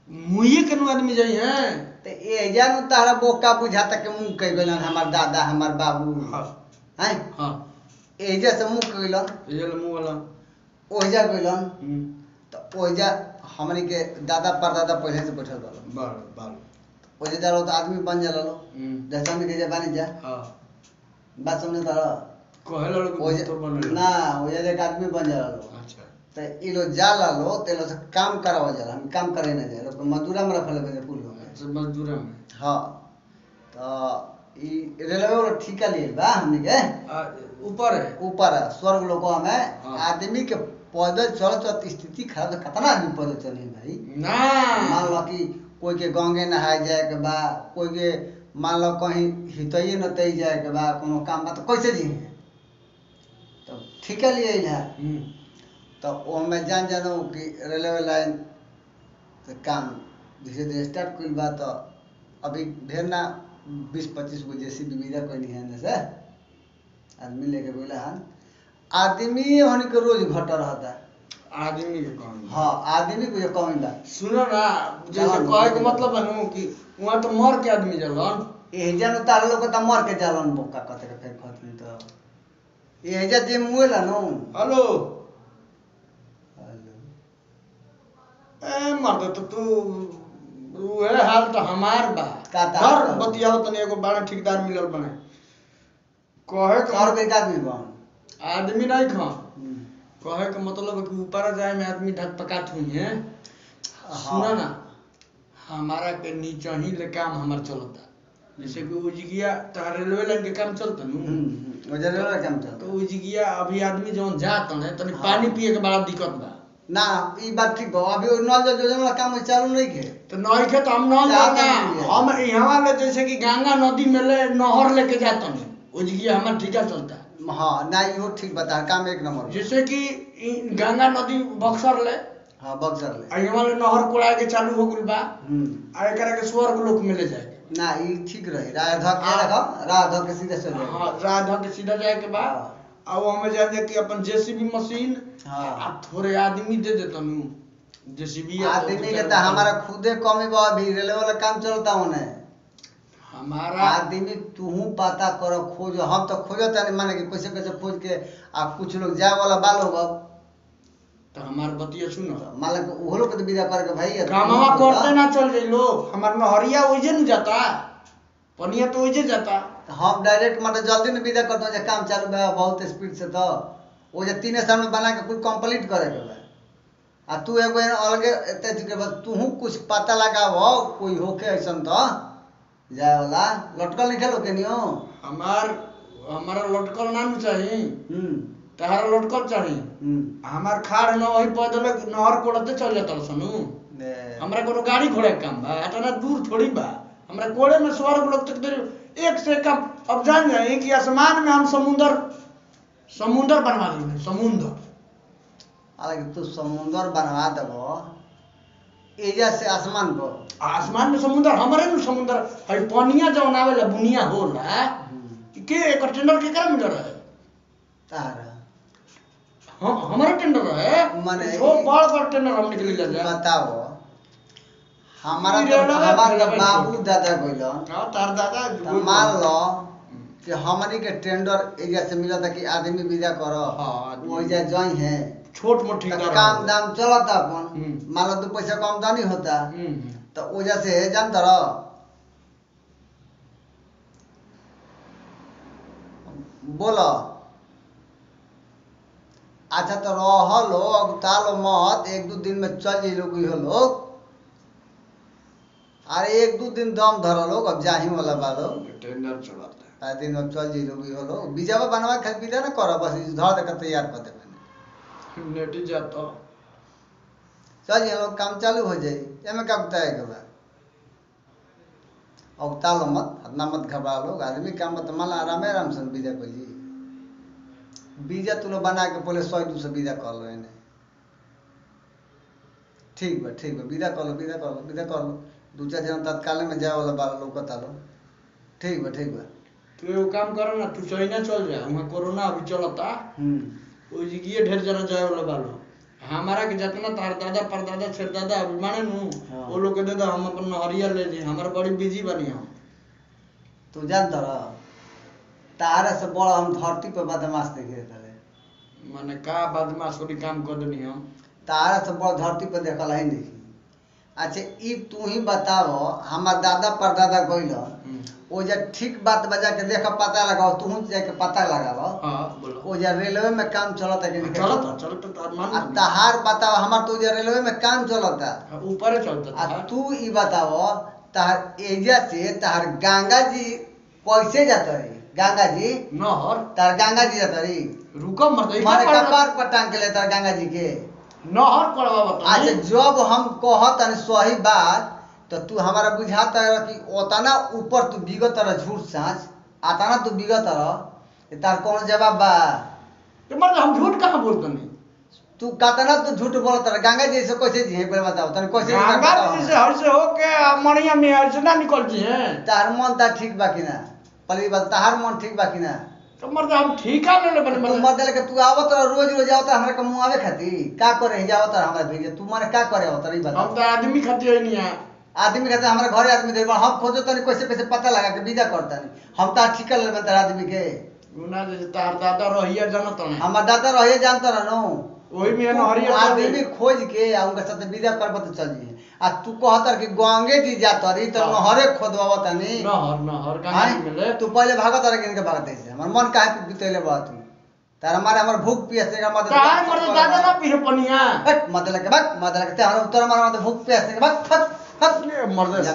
मुई के नु आदमी जाई हैं तो एजा नु तारा बोका बुझाता के मुंह कह गलन हमार दादा हमार बाबू हां हैं हां एजा से मुंह कह गलन ये ले मुंह वाला ओजा गलन तो ओजा हमनी के दादा परदादा पहले से बैठल रहल बाल बाल ओजा जालो तो आदमी बन जाला जैसे हमनी के बानी जा हां बात समझ तारा कहेला लोग तो बन ना ओजा एक आदमी बन जाला अच्छा तो ई लो जाला लो ते लो से काम करावा जाला हम काम करे ना जाए लोग मजदूरा में रखल बने पुल में सब मजदूरा में हां तो ई रेलवे वाला ठिका लिए बा हमनी के ऊपर है स्वर्ग लोगों में आदमी के पैदल चलत स्थिति खराब है कितना आदमी पैदल चले भाई ना मान लो कि कोई के गंगे नहाए जाए के बा कोई के मान लो कहीं हितैये नतई जाए के बा कोनो काम बा तो कैसे जी तो ठिका लिए है तो ओमे जान जानो कि रेलवे लाइन से काम धीरे धीरे स्टार्ट कइल बा तो अभी ढेर ना 20-25 गो जैसी विविधा कोई है ना से आदमी लेके बोला हन आदमी होने के रोज घट रहता आदमी के कमी हां आदमी को जो कमी बा सुनो ना जैसे कहे के मतलब है नु कि वहां तो मर के आदमी जलन एहजा न तार लोग त मर के जालन बोका कते के फेर खतनी तो एहजा जे मुएला नु हेलो हेलो ए मर्द तो तू उहे हाल तो हमार बा का बतियाओ तने एगो बड़ा ठेकेदार मिलल बने कहे के और के आदमी बन आदमी नहीं खा कहे के मतलब है कि ऊपर जाए में आदमी ढक पकात हुई है सुना ना हमारा के नीचे ही ले काम हमार चलता जैसे कि उजिगिया तो रेलवे लाइन के काम चलता नु ओ रेलवे काम चलता तो उजिगिया अभी आदमी जौन जात है तनी पानी पिए के बड़ा दिक्कत बा ना ई बात ठीक बा अभी नल जल योजना वाला काम चालू नहीं के तो नहीं के तो हम नल जाना हम यहाँ ले जैसे कि गंगा नदी में ले नहर लेके जाता नहीं उजिगिया हमार ठीका चलता हां ना इहो ठीक बता काम एक नंबर जैसे कि गंगा नदी बक्सर ले हां बक्सर ले आ यहाँ ले नहर कोड़ा के चालू हो गइल बा आ एकरा के स्वर्ग लोक में ले जाए ना ई ठीक रही राधा के देखो राधा के सीधे चल जाए हां राधा के सीधा जाए के बा आ वो हमें जाने कि अपन जेसीबी मशीन हां आ थोड़े आदमी दे देता नु जेसीबी आदमी के त हमारा खुदे कमी बा अभी रेलवे वाला काम चलता होने हमारा आदमी तूहू पता करो खोज हम तो खोजत नहीं माने कि कैसे कैसे खोज के आ कुछ लोग जाए वाला बालो बा तो हमार बतिया सुनो मालक ओहो लोग के तो विदा करके भाई कामवा करते ना चल जाई लोग हमार नहरिया ओइजे न जाता पनिया तो ओइजे जाता हम डायरेक्ट मतलब जल्दी में विदा करते जे काम चालू बा बहुत स्पीड से तो वो जे 3 साल में बना के कुल कंप्लीट करे के बा आ तू एगो अलगे एते के बस तूहू कुछ पता लगावो कोई होके ऐसन तो जाए वाला लटकल लिखे लो के नियो हमारा लटकल ना चाहिए तहारा लटकल चाहिए हमार खाड़ न वही पैदल नहर कोड़ते चल जाता सनु हमरा कोनो गाड़ी घोड़ा के काम बा इतना दूर थोड़ी बा हमरा कोड़े में स्वर्ग लोग तक एक से कम अब जान जाए कि आसमान में हम समुंदर बनवा देंगे समुंदर हालांकि तू समुंदर बनवा देबो एजा से आसमान पर आसमान में समुंदर हमारे में समुंदर है पानिया जौन आवेला बुनिया होला के एक टेंडर के कर मिल रहा है तारा हां हमारे टेंडर है माने वो बड़ टेंडर हम निकल ले जा बताओ हमारा तो बाबू दादा गइलन हां तार दादा मान लो कि हमनी के टेंडर एजा से मिलता कि आदमी विदा करो हां वो एजा जई है छोट मोट ठेकेदार काम दाम चलता अपन मान लो 2 पैसा कम दानी होता तो ओजा से जानता रहो बोलो अच्छा तो रह लो अगतालो मत 1-2 दिन में चल जी लोग हो लोग अरे 1-2 दिन दम धर लोग अब जाही वाला बा लोग टेंडर चलाता है दिन में चल जी लोग हो लोग बीजावा बनवा के विदा ना करो बस धर दे के तैयार कर दे नेट जाता चल ये लोग काम चालू हो जाई एमे का बताए के बा अगतालो मत हतना मत घबरा लोग आदमी काम मत माला आराम से विदा कर जी बीजा तू लोग बना के पहले 100-200 विदा कर लो इन्हें ठीक बा विदा कर लो 2-4 जन तत्काल में जाए वाला बाल लोग बता लो ठीक बा तू एगो काम करो ना तू चाइना चल जा वहां कोरोना अभी चलता ओ जगह ढेर जना जाए वाला बालो हमारा के जितना तार दादा परदादा छेरदादा माने नु हाँ। वो लोग के दे दो हम अपन नहरिया ले ली हमारा बड़ी बिजी बनी हम तू जान तर तारे से बड़ा हम धरती पे बदमाश देखे तले माने का बदमाशोरी काम कर देनी हम तारे से बड़ा धरती पे देखल है नहीं। अच्छा ई तू ही बताओ हमार दादा परदादा गइल ओ जे ठीक बात बजा के देख पता लगाओ तू जाके पता लगाओ। हां बोलो ओ जे रेलवे में काम चलता कि नहीं चलता तो मान तहार बताओ हमार तो जे रेलवे में काम चलता ऊपर चलता आ तू ई बताओ तहार एरिया से तहार गंगा जी कैसे जाता रे गंगा जी नहर तार गंगा जी जाता रे रुको मत मारे कपार पर टांग के ले तार गंगा जी के नहर करवा बता अच्छा जब हम कहत सही बात तो तू हमारा बुझाता है कि ओतना ऊपर तू बिगत रह झूठ साँच आतना तू बिगत रह तार कौन जवाब बा तो मतलब हम झूठ कहाँ बोलते नहीं तू कतना तू झूठ बोलत रह गंगा जी से कैसे जी पहले बताओ तने कैसे गंगा जी से हर से होके मणिया में हर से ना निकल जी हैं तार मन ता ठीक बा कि ना पहली बात तार मन ठीक बा कि ना तो मतलब हम ठीका ले ले बने तू मत के तू आवत रह रोज रोज आवत हमरा के मुंह आवे खाती का करे जावत रह हमरा भेजे तू माने का करे आवत रही बता हम तो आदमी खाती है नहीं है आदमी कहते हमारे घरे आदमी दे हम खोजो तनी कैसे कैसे पता लगा के विदा करता नहीं हम ता ठीक ले बता आदमी के उना जे तार दादा रहिया जानत नहीं हमार दादा रहे जानता रहनो ओही में नहरिया आदमी खोज के आ उनके साथ विदा करब तो चल जी आ तू कहतर कि गंगे जी जात रही तो नहरे खोदवा तनी नहर गंगा जी में ले तू पहले भागत रह इनके भागत ऐसे हमर मन काहे बितैले बा तू तार हमारे हमर भूख पियास के मत तार मर दादा ना पीर पनिया मत लगे ते हमारा उत्तर हमारा भूख पियास के मत मर